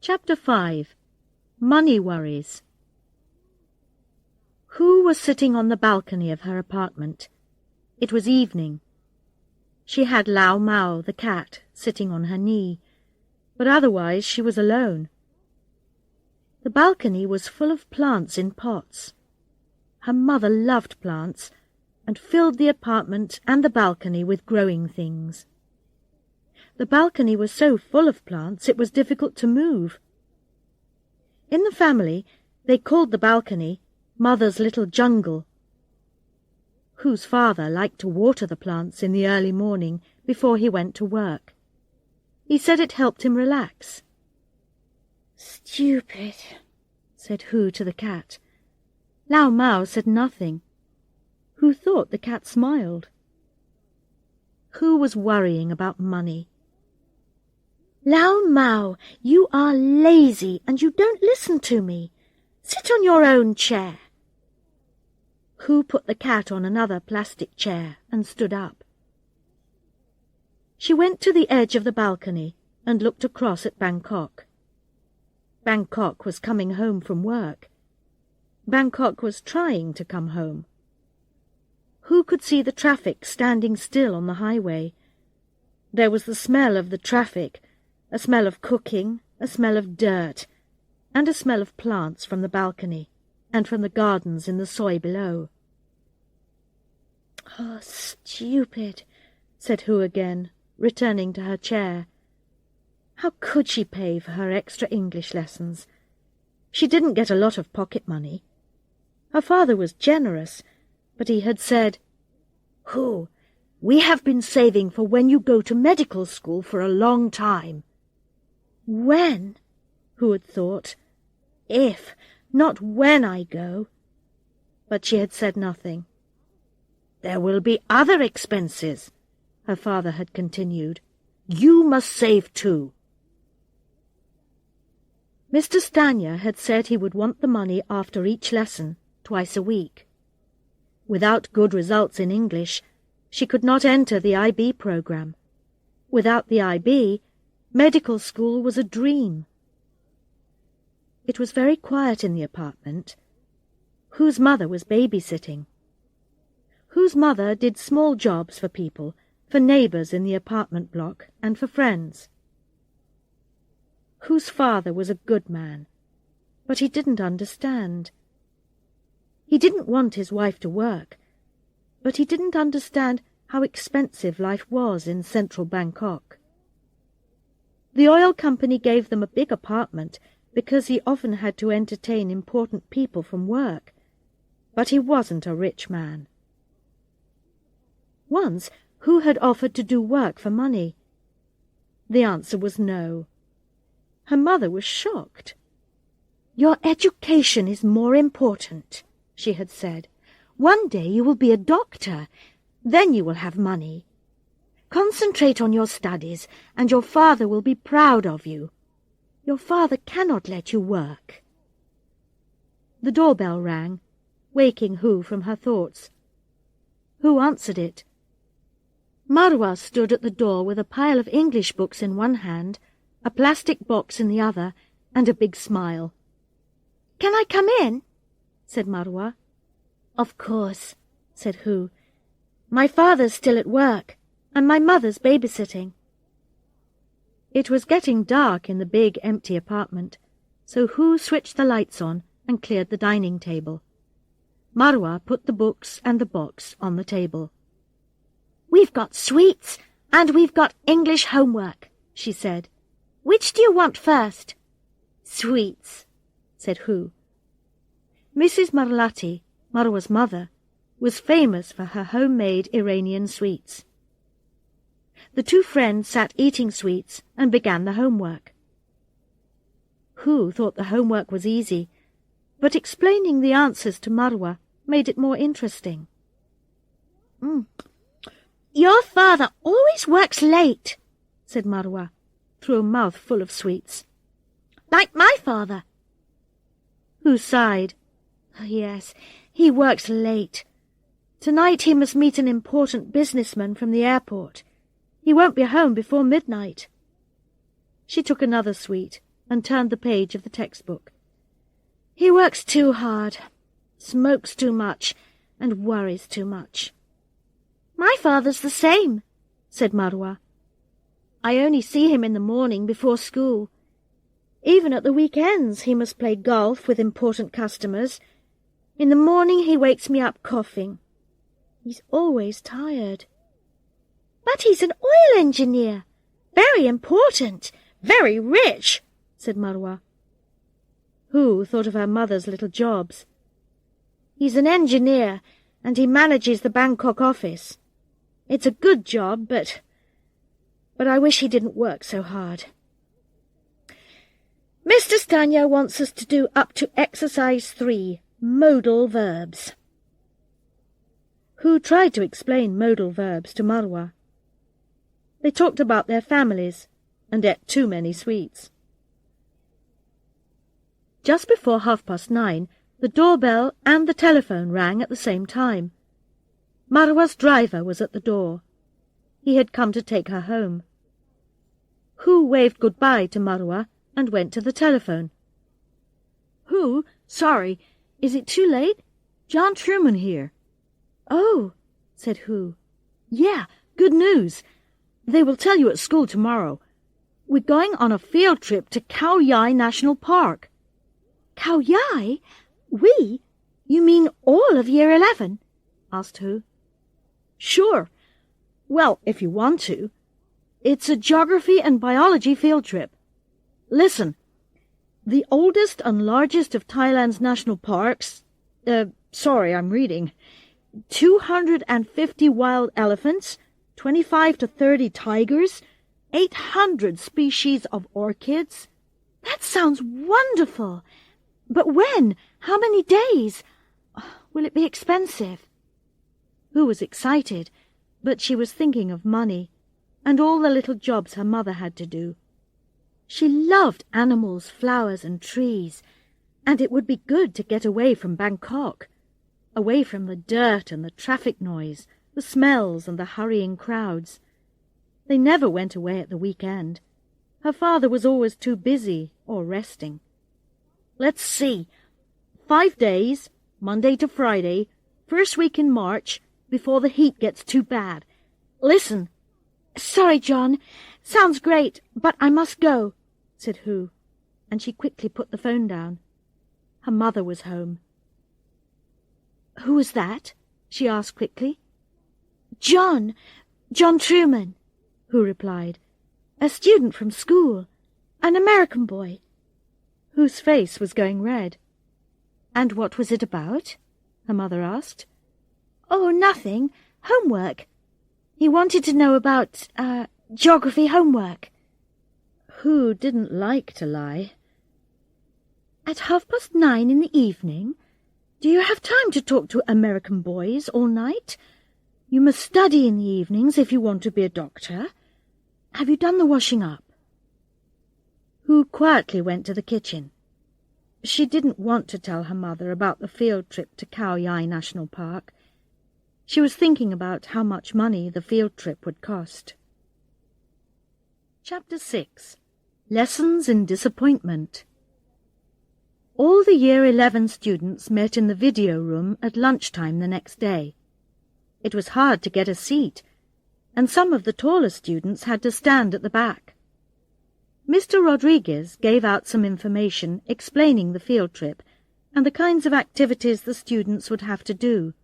Chapter 5. Money Worries. Hu was sitting on the balcony of her apartment. It was evening. She had Lao Mao, the cat, sitting on her knee, but otherwise she was alone. The balcony was full of plants in pots. Her mother loved plants and filled the apartment and the balcony with growing things. The balcony was so full of plants it was difficult to move. In the family, they called the balcony Mother's little jungle. Hu's father liked to water the plants in the early morning before he went to work. He said it helped him relax. "Stupid," said Hu to the cat. Lao Mao said nothing. Hu thought the cat smiled. Hu was worrying about money. "Lao Mao, you are lazy and you don't listen to me. Sit on your own chair." Hu put the cat on another plastic chair and stood up. She went to the edge of the balcony and looked across at Bangkok. Bangkok was coming home from work. Bangkok was trying to come home. Hu could see the traffic standing still on the highway. There was the smell of the traffic, a smell of cooking, a smell of dirt, and a smell of plants from the balcony and from the gardens in the soi below. "Oh, stupid," said Hu again, returning to her chair. How could she pay for her extra English lessons? She didn't get a lot of pocket money. Her father was generous, but he had said, "Hu, we have been saving for when you go to medical school for a long time." When? Hu had thought. If, not when I go. But she had said nothing. "There will be other expenses," her father had continued. "You must save too." Mr. Stanier had said he would want the money after each lesson, twice a week. Without good results in English, she could not enter the IB program. Without the IB, medical school was a dream. It was very quiet in the apartment. Hu's mother was babysitting. Hu's mother did small jobs for people, for neighbours in the apartment block and for friends. Hu's father was a good man, but he didn't understand. He didn't want his wife to work, but he didn't understand how expensive life was in central Bangkok. The oil company gave them a big apartment because he often had to entertain important people from work, but he wasn't a rich man. Once, Hu had offered to do work for money. The answer was no. Her mother was shocked. "Your education is more important," she had said. "One day you will be a doctor. Then you will have money. Concentrate on your studies, and your father will be proud of you. Your father cannot let you work." The doorbell rang, waking Hu from her thoughts. Hu answered it. Marwa stood at the door with a pile of English books in one hand, a plastic box in the other, and a big smile. "Can I come in?" said Marwa. "Of course," said Hu. "My father's still at work, and my mother's babysitting." It was getting dark in the big, empty apartment, so Hu switched the lights on and cleared the dining table. Marwa put the books and the box on the table. "We've got sweets, and we've got English homework," she said. "Which do you want first?" "Sweets," said Hu. Mrs. Marlati, Marwa's mother, was famous for her homemade Iranian sweets. The two friends sat eating sweets and began the homework. Hu thought the homework was easy, but explaining the answers to Marwa made it more interesting. "Your father always works late," said Marwa, through a mouthful of sweets. "Like my father." Hu sighed. "Yes, he works late. Tonight he must meet an important businessman from the airport. He won't be home before midnight." She took another sweet and turned the page of the textbook. "He works too hard, smokes too much, and worries too much." "My father's the same," said Marwa. "I only see him in the morning before school. Even at the weekends he must play golf with important customers. In the morning he wakes me up coughing. He's always tired." "But he's an oil engineer. Very important, very rich," said Marwa. Who thought of her mother's little jobs. "He's an engineer, and he manages the Bangkok office. It's a good job, but I wish he didn't work so hard. Mr. Stanya wants us to do up to exercise 3, modal verbs." Who tried to explain modal verbs to Marwa. They talked about their families and ate too many sweets. Just before 9:30, the doorbell and the telephone rang at the same time. Marwa's driver was at the door. He had come to take her home. Who waved goodbye to Marwa and went to the telephone. "Who? Sorry, is it too late? John Truman here." "Oh," said Who. "Yeah, good news. They will tell you at school tomorrow. We're going on a field trip to Khao Yai National Park." "Khao Yai? We? You mean all of Year 11? asked Who. "Sure. Well, if you want to. It's a geography and biology field trip. Listen, the oldest and largest of Thailand's national parks, sorry, I'm reading, 250 wild elephants, 25 to 30 tigers, 800 species of orchids." "That sounds wonderful. But when? How many days? Will it be expensive?" Who was excited, but she was thinking of money and all the little jobs her mother had to do. She loved animals, flowers and trees, and it would be good to get away from Bangkok, away from the dirt and the traffic noise, the smells and the hurrying crowds. They never went away at the weekend. Her father was always too busy or resting. "Let's see. 5 days, Monday to Friday, first week in March, before the heat gets too bad. Listen." "Sorry, John. Sounds great, but I must go," said Who, and she quickly put the phone down. Her mother was home. "Who was that?" she asked quickly. John Truman," Who replied. "A student from school, an American boy." Whose face was going red. "And what was it about?" her mother asked. "Oh, nothing. Homework. He wanted to know about, geography homework." Who didn't like to lie. "At 9:30 in the evening? Do you have time to talk to American boys all night? You must study in the evenings if you want to be a doctor. Have you done the washing up?" Who quietly went to the kitchen. She didn't want to tell her mother about the field trip to Khao Yai National Park. She was thinking about how much money the field trip would cost. Chapter 6. Lessons in Disappointment. All the Year 11 students met in the video room at lunchtime the next day. It was hard to get a seat, and some of the taller students had to stand at the back. Mr. Rodriguez gave out some information explaining the field trip and the kinds of activities the students would have to do.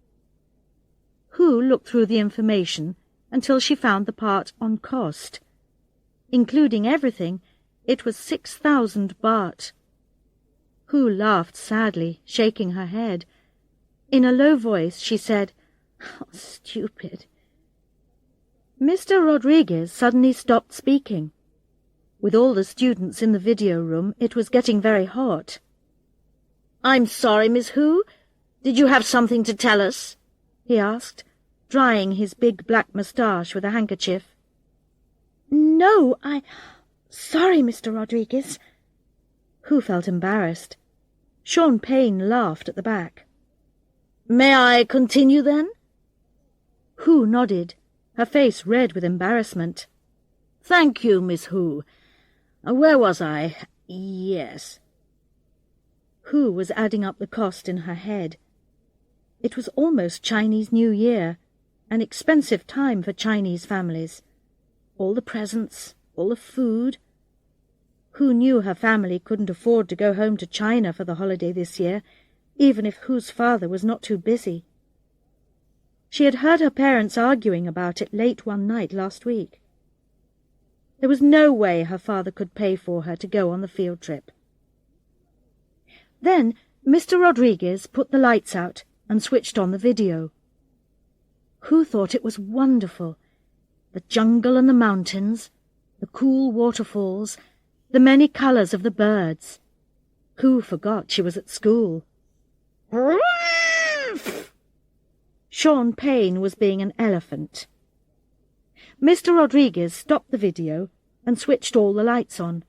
Who looked through the information until she found the part on cost. Including everything, it was 6,000 baht. Who laughed sadly, shaking her head. In a low voice she said, "How stupid." Mr. Rodriguez suddenly stopped speaking. With all the students in the video room, it was getting very hot. "I'm sorry, Miss Who. Did you have something to tell us?" he asked, drying his big black moustache with a handkerchief. "No, Sorry, Mr. Rodriguez." Who felt embarrassed. Sean Payne laughed at the back. "May I continue, then?" Who nodded, her face red with embarrassment. "Thank you, Miss Who. Where was I? Yes. Hu was adding up the cost in her head. It was almost Chinese New Year, an expensive time for Chinese families. All the presents, all the food. Hu knew her family couldn't afford to go home to China for the holiday this year, even if Hu's father was not too busy. She had heard her parents arguing about it late one night last week. There was no way her father could pay for her to go on the field trip. Then Mr. Rodriguez put the lights out and switched on the video. Hu thought it was wonderful. The jungle and the mountains, the cool waterfalls, the many colours of the birds. Hu forgot she was at school. Sean Payne was being an elephant. Mr. Rodriguez stopped the video and switched all the lights on.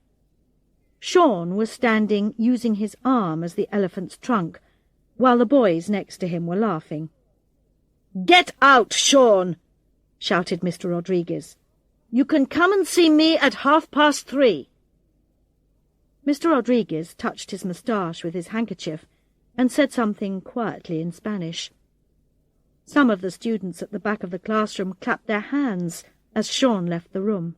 Sean was standing using his arm as the elephant's trunk, while the boys next to him were laughing. "Get out, Sean!" shouted Mr. Rodriguez. "You can come and see me at 3:30. Mr. Rodriguez touched his moustache with his handkerchief and said something quietly in Spanish. Some of the students at the back of the classroom clapped their hands as Sean left the room.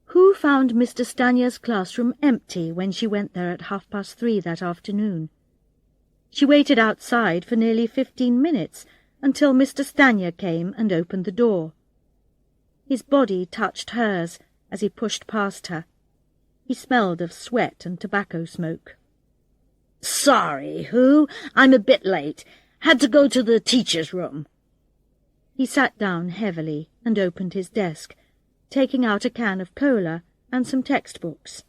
Hu found Mr. Stanya's classroom empty when she went there at 3:30 that afternoon. She waited outside for nearly 15 minutes until Mr. Stanya came and opened the door. His body touched hers as he pushed past her. He smelled of sweat and tobacco smoke. "Sorry, Hu, I'm a bit late. Had to go to the teacher's room." He sat down heavily and opened his desk, taking out a can of cola and some textbooks.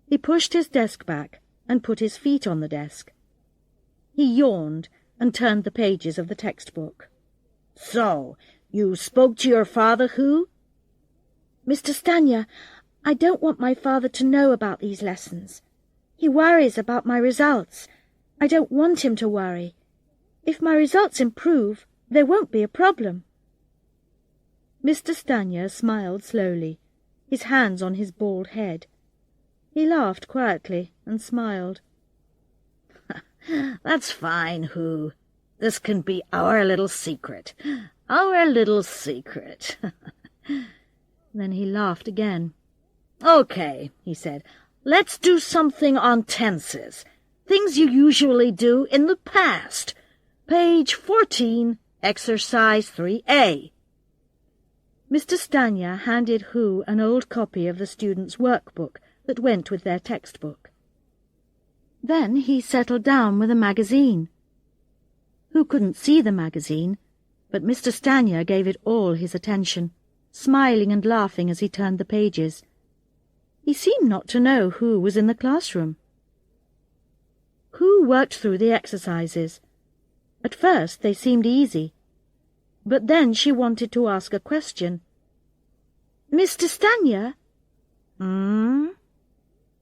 He pushed his desk back and put his feet on the desk. He yawned and turned the pages of the textbook. "So, you spoke to your father, Hu?" "Mr. Stanya, I don't want my father to know about these lessons. He worries about my results. I don't want him to worry. If my results improve, there won't be a problem." Mr. Stanya smiled slowly, his hands on his bald head. He laughed quietly and smiled. "That's fine, Hu. This can be our little secret. Our little secret." Then he laughed again. "Okay," he said. "Let's do something on tenses. Things you usually do in the past. Page 14, exercise 3A. Mr. Stanya handed Hu an old copy of the students' workbook that went with their textbook. Then he settled down with a magazine. Hu couldn't see the magazine, but Mr. Stanya gave it all his attention, smiling and laughing as he turned the pages. He seemed not to know Hu was in the classroom. Hu worked through the exercises. At first they seemed easy, but then she wanted to ask a question. "Mr. Stanya?"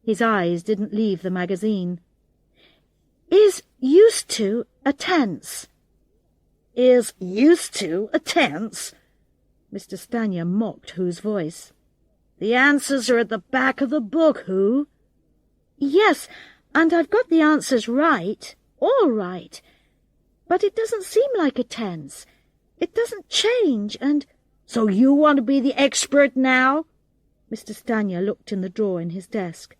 His eyes didn't leave the magazine. "Is used to a tense?" "Is used to a tense?" Mr. Stanya mocked Hu's voice. "The answers are at the back of the book, Hu." "Yes, and I've got the answers right, all right. But it doesn't seem like a tense. It doesn't change, and—" "So you want to be the expert now?" Mr. Stanya looked in the drawer in his desk.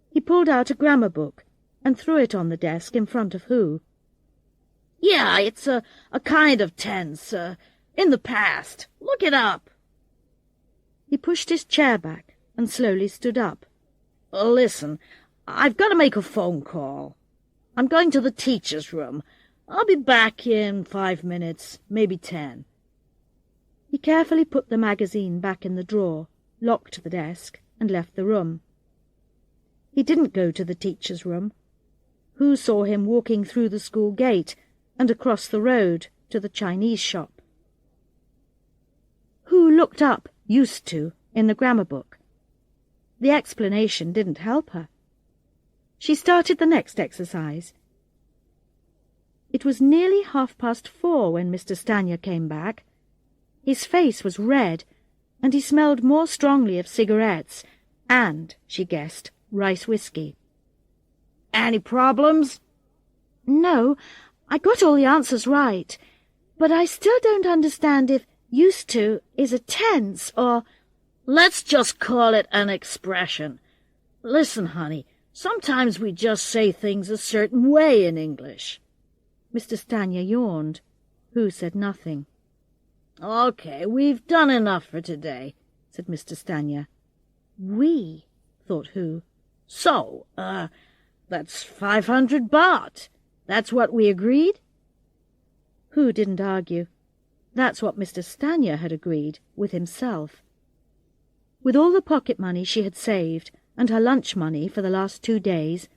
He pulled out a grammar book and threw it on the desk in front of Hu. "Yeah, it's a kind of tense, in the past. Look it up." He pushed his chair back and slowly stood up. "Listen, I've got to make a phone call. I'm going to the teacher's room. I'll be back in 5 minutes, maybe 10. He carefully put the magazine back in the drawer, locked the desk, and left the room. He didn't go to the teacher's room. Hu saw him walking through the school gate and across the road to the Chinese shop. Hu looked up "used to" in the grammar book. The explanation didn't help her. She started the next exercise. It was nearly 4:30 when Mr. Stanya came back. His face was red, and he smelled more strongly of cigarettes and, she guessed, rice whiskey. Any problems? No, I got all the answers right, but I still don't understand if used to is a tense or... Let's just call it an expression. Listen, honey, sometimes we just say things a certain way in English. Mr. Stanier yawned. Who said nothing. Okay, we've done enough for today, said Mr. Stanier. We, thought Who. So, that's 500 baht. That's what we agreed? Who didn't argue. That's what Mr. Stanier had agreed with himself. With all the pocket money she had saved and her lunch money for the last 2 days,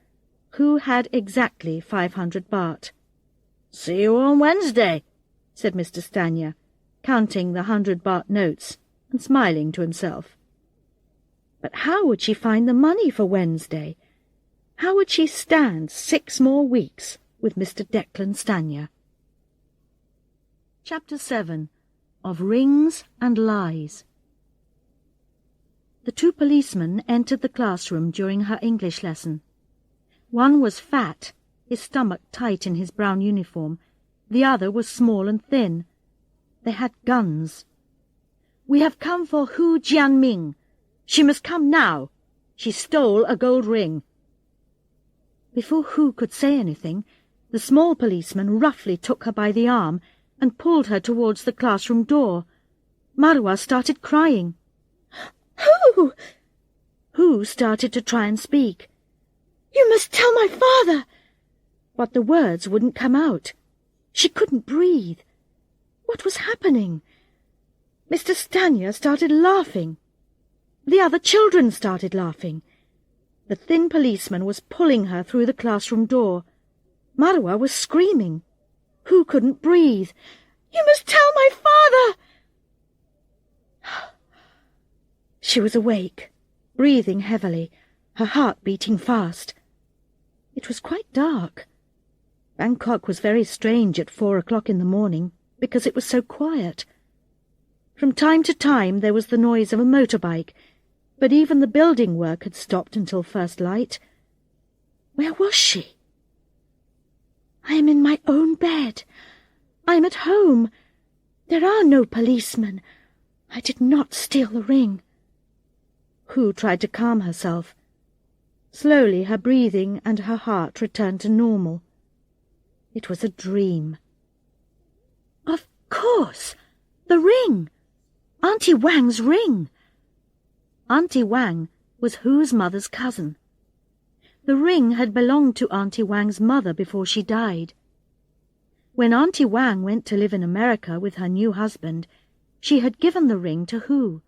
Who had exactly 500 baht. See you on Wednesday, said Mr. Stanier, counting the 100 baht notes and smiling to himself. But how would she find the money for Wednesday? How would she stand 6 more weeks with Mr. Declan Stanier? Chapter 7. Of Rings and Lies. The 2 policemen entered the classroom during her English lesson. One was fat, his stomach tight in his brown uniform. The other was small and thin. They had guns. "We have come for Hu Jianming. She must come now. She stole a gold ring." Before Hu could say anything, the small policeman roughly took her by the arm and pulled her towards the classroom door. Marwa started crying. "Hu!" Hu started to try and speak. "You must tell my father!" But the words wouldn't come out. She couldn't breathe. What was happening? Mr. Stanier started laughing. The other children started laughing. The thin policeman was pulling her through the classroom door. Marwa was screaming. Who couldn't breathe? "You must tell my father!" She was awake, breathing heavily, her heart beating fast. It was quite dark. Bangkok was very strange at 4 o'clock in the morning, because it was so quiet. From time to time there was the noise of a motorbike, but even the building work had stopped until first light. Where was she? "I am in my own bed. I am at home. There are no policemen. I did not steal the ring." Hu tried to calm herself. Slowly her breathing and her heart returned to normal. It was a dream. Of course! The ring! Auntie Wang's ring! Auntie Wang was Hu's mother's cousin. The ring had belonged to Auntie Wang's mother before she died. When Auntie Wang went to live in America with her new husband, she had given the ring to Hu.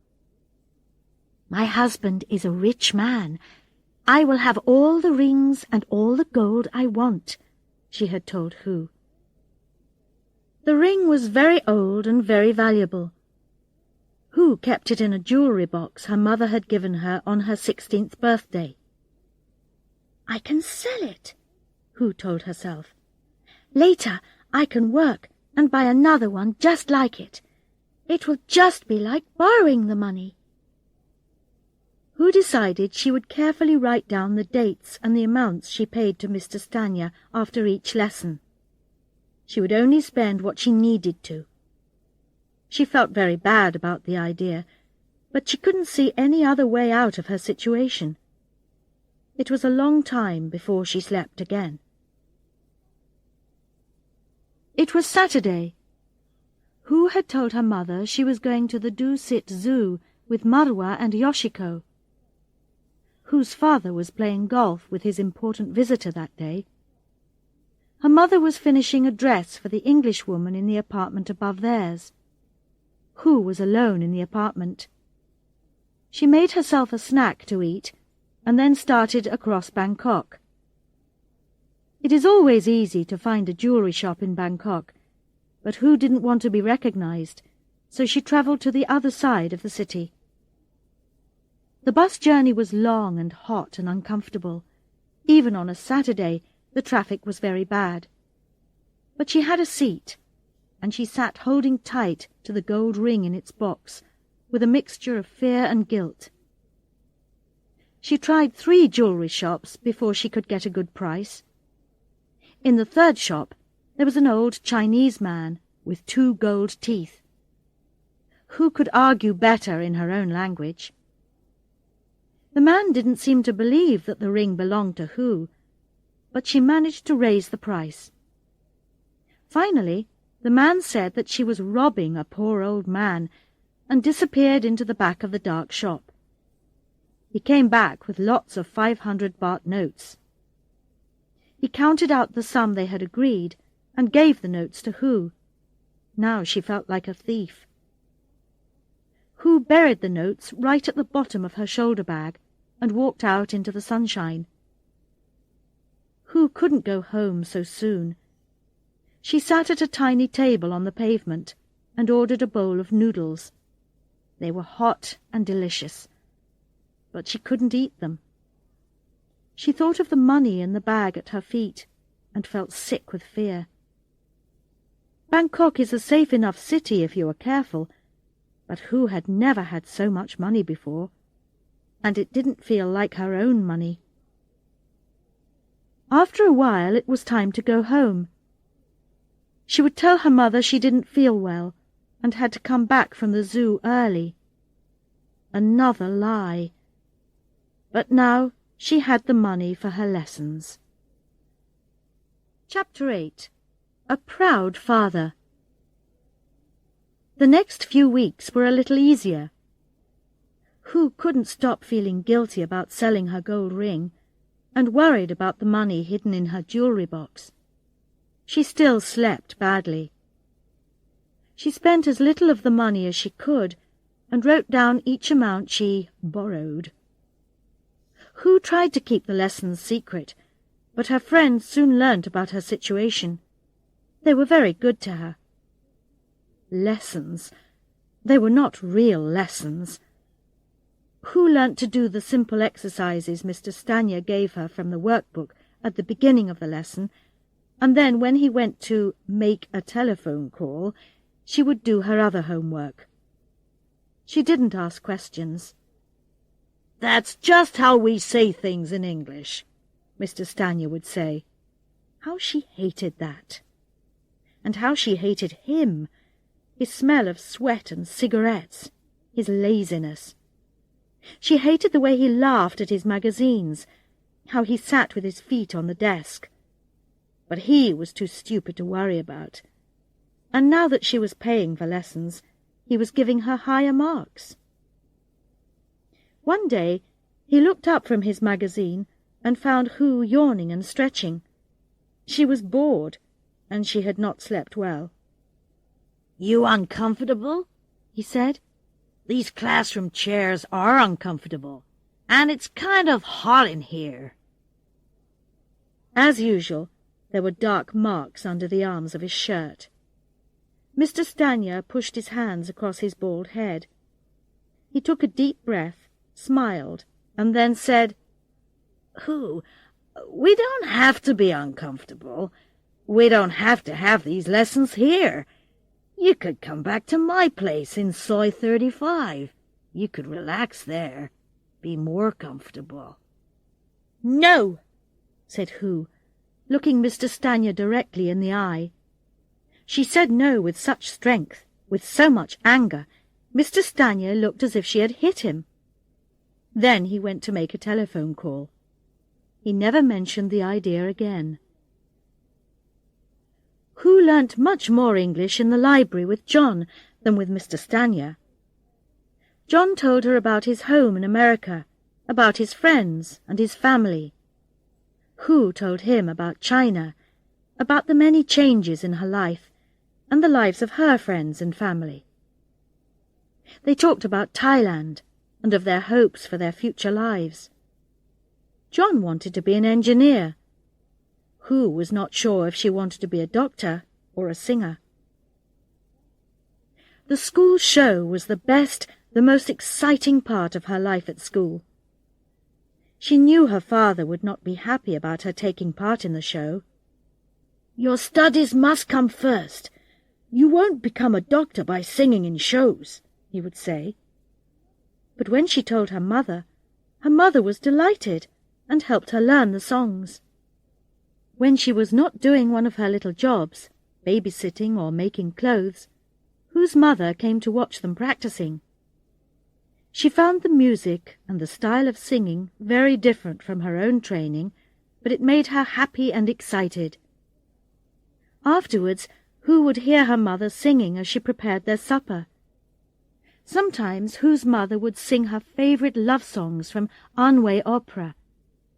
"My husband is a rich man. I will have all the rings and all the gold I want," she had told Hu. The ring was very old and very valuable. Hu kept it in a jewellery box her mother had given her on her 16th birthday. "I can sell it," Hu told herself. "Later I can work and buy another one just like it. It will just be like borrowing the money." Hu decided she would carefully write down the dates and the amounts she paid to Mr. Stanier after each lesson. She would only spend what she needed to. She felt very bad about the idea, but she couldn't see any other way out of her situation. It was a long time before she slept again. It was Saturday. Hu had told her mother she was going to the Dusit Zoo with Marwa and Yoshiko. Hu's father was playing golf with his important visitor that day. Her mother was finishing a dress for the Englishwoman in the apartment above theirs. Hu was alone in the apartment. She made herself a snack to eat and then started across Bangkok. It is always easy to find a jewellery shop in Bangkok, but Hu didn't want to be recognized, so she travelled to the other side of the city. The bus journey was long and hot and uncomfortable. Even on a Saturday, the traffic was very bad. But she had a seat, and she sat holding tight to the gold ring in its box, with a mixture of fear and guilt. She tried 3 jewellery shops before she could get a good price. In the 3rd shop there was an old Chinese man with 2 gold teeth. Who could argue better in her own language? The man didn't seem to believe that the ring belonged to Hu, but she managed to raise the price. Finally, the man said that she was robbing a poor old man and disappeared into the back of the dark shop. He came back with lots of 500 baht notes. He counted out the sum they had agreed and gave the notes to Hu. Now she felt like a thief. Hu buried the notes right at the bottom of her shoulder bag and walked out into the sunshine. Hu couldn't go home so soon. She sat at a tiny table on the pavement and ordered a bowl of noodles. They were hot and delicious, but she couldn't eat them. She thought of the money in the bag at her feet and felt sick with fear. Bangkok is a safe enough city if you are careful, but Hu had never had so much money before, and it didn't feel like her own money. After a while it was time to go home. She would tell her mother she didn't feel well and had to come back from the zoo early. Another lie. But now she had the money for her lessons. Chapter 8. A Proud Father. The next few weeks were a little easier. Hu couldn't stop feeling guilty about selling her gold ring and worried about the money hidden in her jewellery box. She still slept badly. She spent as little of the money as she could and wrote down each amount she borrowed. Hu tried to keep the lessons secret, but her friends soon learnt about her situation. They were very good to her. Lessons. They were not real lessons. Hu learnt to do the simple exercises Mr. Stanier gave her from the workbook at the beginning of the lesson, and then when he went to make a telephone call, she would do her other homework. She didn't ask questions. "That's just how we say things in English," Mr. Stanier would say. How she hated that. And how she hated him, his smell of sweat and cigarettes, his laziness. She hated the way he laughed at his magazines, how he sat with his feet on the desk. But he was too stupid to worry about. And now that she was paying for lessons, he was giving her higher marks. One day he looked up from his magazine and found Hu yawning and stretching. She was bored, and she had not slept well. "You uncomfortable?" he said. "These classroom chairs are uncomfortable, and it's kind of hot in here." As usual, there were dark marks under the arms of his shirt. Mr. Stanier pushed his hands across his bald head. He took a deep breath, smiled, and then said, "Hu, we don't have to be uncomfortable. We don't have to have these lessons here. You could come back to my place in Soi 35. You could relax there, be more comfortable." "No," said Hu, looking Mr. Stanier directly in the eye. She said no with such strength, with so much anger, Mr. Stanier looked as if she had hit him. Then he went to make a telephone call. He never mentioned the idea again. Hu learnt much more English in the library with John than with Mr. Stanier. John told her about his home in America, about his friends and his family. Hu told him about China, about the many changes in her life, and the lives of her friends and family. They talked about Thailand and of their hopes for their future lives. John wanted to be an engineer. Hu was not sure if she wanted to be a doctor or a singer. The school show was the best, the most exciting part of her life at school. She knew her father would not be happy about her taking part in the show. "Your studies must come first. You won't become a doctor by singing in shows," he would say. But when she told her mother was delighted and helped her learn the songs. When she was not doing one of her little jobs, babysitting or making clothes, Hu's mother came to watch them practicing. She found the music and the style of singing very different from her own training, but it made her happy and excited. Afterwards, Hu would hear her mother singing as she prepared their supper. Sometimes Hu's mother would sing her favourite love songs from Anhui opera,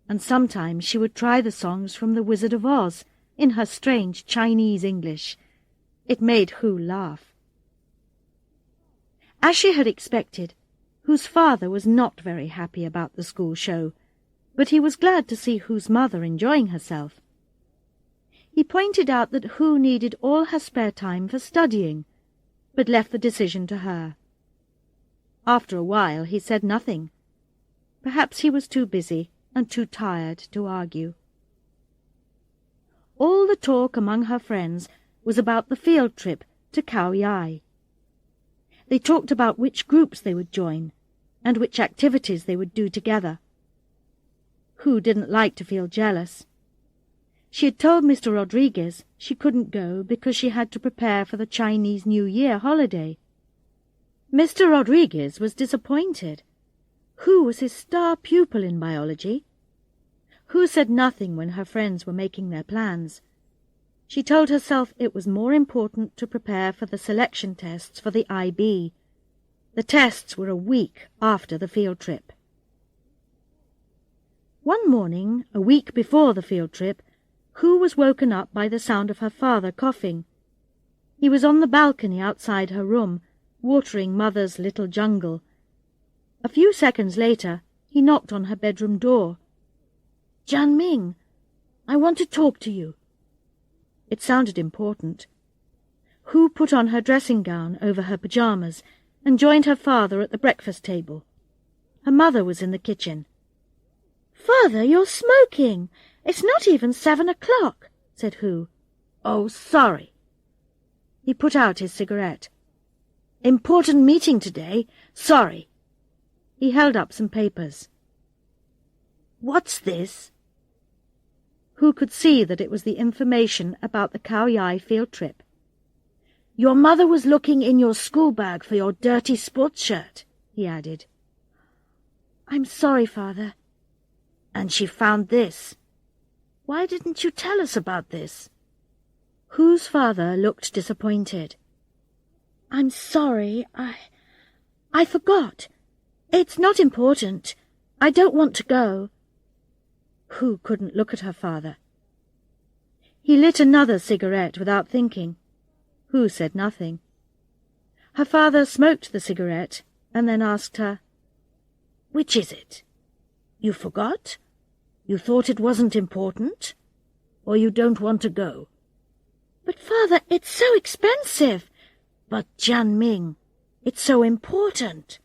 and sometimes she would try the songs from The Wizard of Oz in her strange Chinese English. It made Hu laugh. As she had expected, Hu's father was not very happy about the school show, but he was glad to see Hu's mother enjoying herself. He pointed out that Hu needed all her spare time for studying, but left the decision to her. After a while he said nothing. Perhaps he was too busy and too tired to argue. All the talk among her friends was about the field trip to Khao Yai. They talked about which groups they would join and which activities they would do together. Hu didn't like to feel jealous. She had told Mr. Rodriguez she couldn't go because she had to prepare for the Chinese New Year holiday. Mr. Rodriguez was disappointed. Hu was his star pupil in biology. Hu said nothing when her friends were making their plans. She told herself it was more important to prepare for the selection tests for the IB. The tests were a week after the field trip. One morning, a week before the field trip, Hu was woken up by the sound of her father coughing. He was on the balcony outside her room, watering Mother's little jungle. A few seconds later, he knocked on her bedroom door. "Jianming, I want to talk to you." It sounded important. Hu put on her dressing gown over her pyjamas and joined her father at the breakfast table. Her mother was in the kitchen. "Father, you're smoking. It's not even 7 o'clock," said Hu. "Oh, sorry." He put out his cigarette. "Important meeting today. Sorry." He held up some papers. "What's this?" Hu could see that it was the information about the Khao Yai field trip. "Your mother was looking in your school bag for your dirty sports shirt," he added. "I'm sorry, Father." "And she found this. Why didn't you tell us about this?" Hu's father looked disappointed. "I'm sorry, I forgot. It's not important. I don't want to go." Hu couldn't look at her father. He lit another cigarette without thinking. Hu said nothing. Her father smoked the cigarette and then asked her, "Which is it? You forgot? You thought it wasn't important? Or you don't want to go?" "But, Father, it's so expensive." "But, Jianming, it's so important.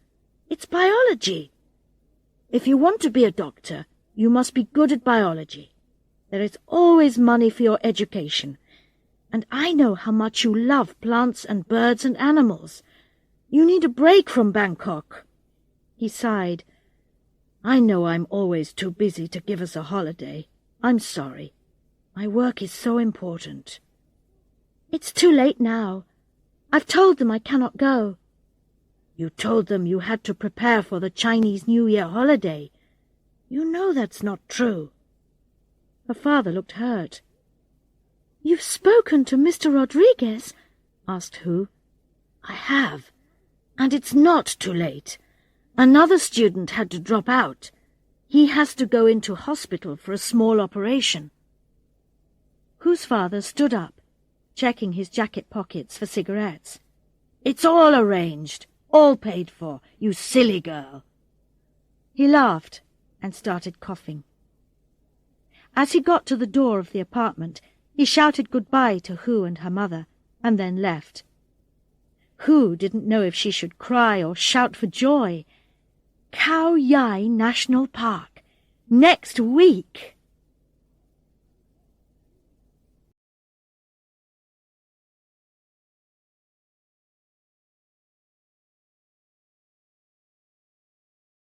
It's biology. If you want to be a doctor, you must be good at biology. There is always money for your education. And I know how much you love plants and birds and animals. You need a break from Bangkok." He sighed. "I know I'm always too busy to give us a holiday. I'm sorry. My work is so important." "It's too late now. I've told them I cannot go." "You told them you had to prepare for the Chinese New Year holiday. You know that's not true." Her father looked hurt. "You've spoken to Mr. Rodriguez?" asked Hu. "I have, and it's not too late. Another student had to drop out. He has to go into hospital for a small operation." Hu's father stood up, checking his jacket pockets for cigarettes. "It's all arranged, all paid for, you silly girl." He laughed and started coughing. As he got to the door of the apartment, he shouted goodbye to Hu and her mother, and then left. Hu didn't know if she should cry or shout for joy. Khao Yai National Park, next week!